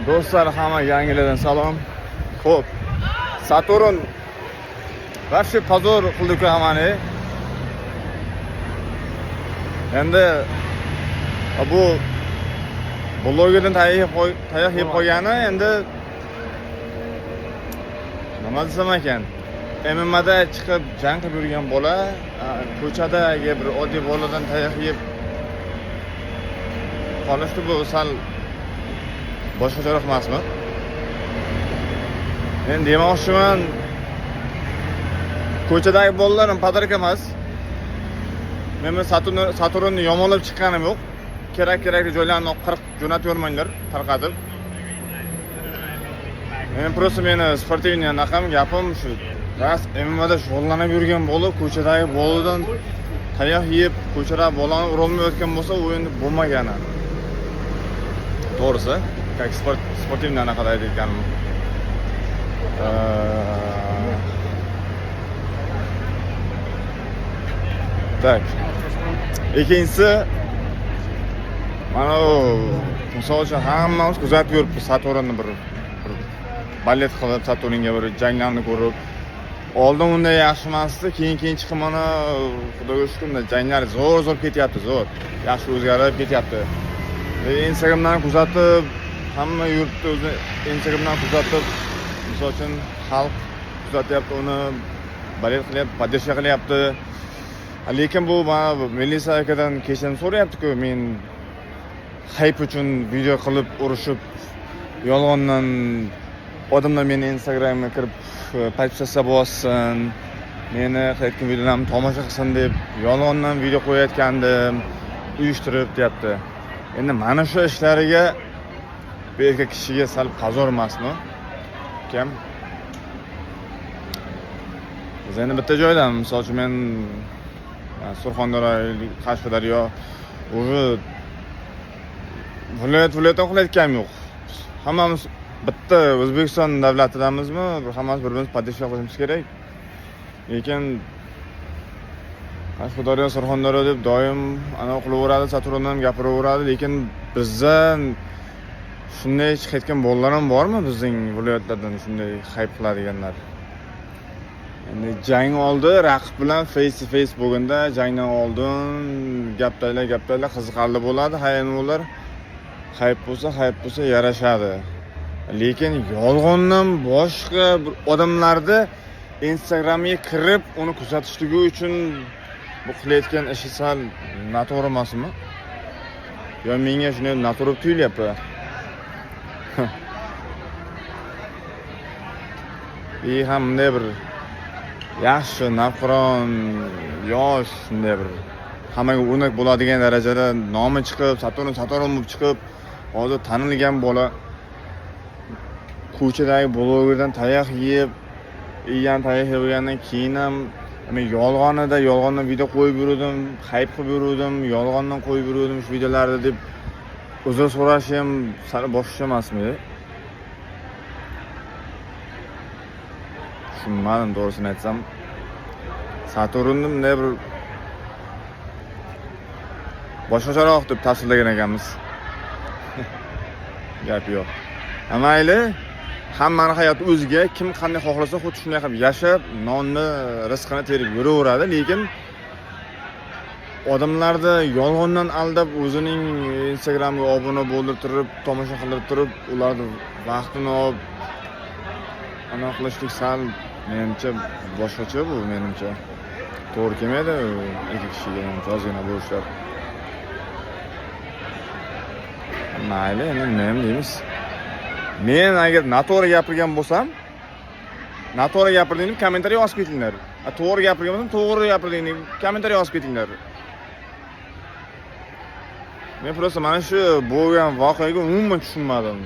Do'stlar, hamma yangilardan salom. Xo'p. Saturn вообще позор qildi-ku hammani. Endi bu blogerdan tayoq yeb qo'ygani endi nima desam ekan? MMAda chiqib jang qilib yurgan bola ko'chadagi bir oddiy boladan tayoq yeb qolishdi, bu sal boshqacharoq emasmi? Men demoqchiman, ko'chadagi bolalarim podarka emas. Men Saturnni yomonlab chiqqanim yo'q. Kerak-kerakli joylarni qirq jo'natib yormanglar, tarqatib. Men просто meni sportivniy anaqam gapim shu. Ras MMAda shug'ullanib yurgan bola ko'chadagi boladan tayoq yeb, ko'chada bolani urolmayotgan bo'lsa, o'yinda bo'lmagani. To'g'risi, как sportivniy anaqada aytganim. Tak. Ikkinchisi, mana misol uchun hammamiz kuzatib yuribmiz Saturnni bir ballet qilib, Saturnga bir janglarni ko'rib. Oldin unday yaxshi emasdi, keyin chiqib mana xudoga shukr, janglar zo'r ketyapti, zo'r. Yaxshi o'zgarib ketyapti. Instagramdan kuzatib, hamma yurtni o'zi Instagramdan kuzatib, misol uchun xalq kuzatyapti, uni ballet qilyapti, podдержка qilyapti. Lekin bu Melisa akadan kechirim so'rayapti-ku, men hype uchun video qilib urishib, yolg'ondan odamlar meni Instagramga kirib podpiska bossin, meni qilayotgan videolarimni tomosha qilsin deb yolg'ondan video qo'yayotgandim, uyushtirib deyapti. Endi mana shu ishlariga bu erkak kishiga sal pozor emasmi? Kim? Biz endi bitta joydan, misol uchun men Surxondaryo, Qashqadaryo, o'zi viloyatdan qilayotganim yo'q. Hammamiz bitta O'zbekiston davlatidamizmi? Hammamiz bir-birimizni podдержка qilishimiz kerak. Lekin Qashqadaryo, Surxondaryo deb doim ana qilaveradi, Saturndan gapiraveradi, lekin bizdan shunday chiqayotgan bolalar ham bormi bizning viloyatlardan shunday hype qiladiganlar? Endi jang oldi, raqib bilan face to face bo'lganda, jangdan oldin gaptaylar qiziqarli bo'ladi, hayvonlar hype bo'lsa yarashadi. Lekin yolg'ondan boshqa bir odamlarni Instagramga kirib, uni kuzatishligi uchun bu qilayotgan ishi sal noto'g'ri emasmi? Yo menga shunday noto'g'ri tuyulyapti. Ham bunday bir yaxshi, navqiron, yosh, shunday bir hammaga o'rnak bo'ladigan darajada nomi chiqib, Saturn bo'lib chiqib, hozir tanilgan bola ko'chadagi blogerdan tayoq yeb, yegandan keyin ham men yolg'ondan video qo'yib yurdim, hype qilib yurdim, yolg'ondan qo'yib yurdim shu videolarni deb uzr so'rash ham sal boshqa emasmi? Tushunmadim, to'g'risini aytsam. Saturnni bunday bir boshqacharoq deb tasvirlagan ekanmiz. Gap yo'q. Mayli, hammaning hayoti o'ziga, kim qanday xohlasa xuddi shunday qilib yashab, nonni, rizqini terib yuraveradi, lekin odamlarni yolg'ondan aldab, o'zining Instagramga obuna bo'ldirib turib, tomosha qilib turib, ularning vaqtini olib ana qilishlik sal menimcha boshqacha bu, menimcha to'g'ri kelmaydi ikki kishiga ozgina bu ishlar. Mayli, endi nima ham deymiz. Men agar noto'g'ri gapirgan bo'lsam, noto'g'ri gapirding deb kommentariy yozib ketinglar. To'g'ri gapirgan bo'lsam, to'g'ri gapirding deb kommentariy yozib ketinglar. Men просто mana shu bo'lgan voqeaga umuman tushunmadim.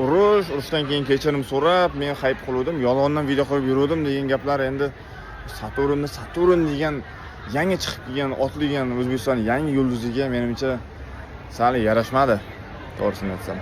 Urushdan keyin kechirim so'rab, men hype qiluvdim, yolg'ondan video qo'yib yuruvdim degan gaplar endi Saturn degan yangi chiqib kelgan, otilgan O'zbekiston yangi yulduziga menimcha sal yarashmadi, to'g'risini aytsam.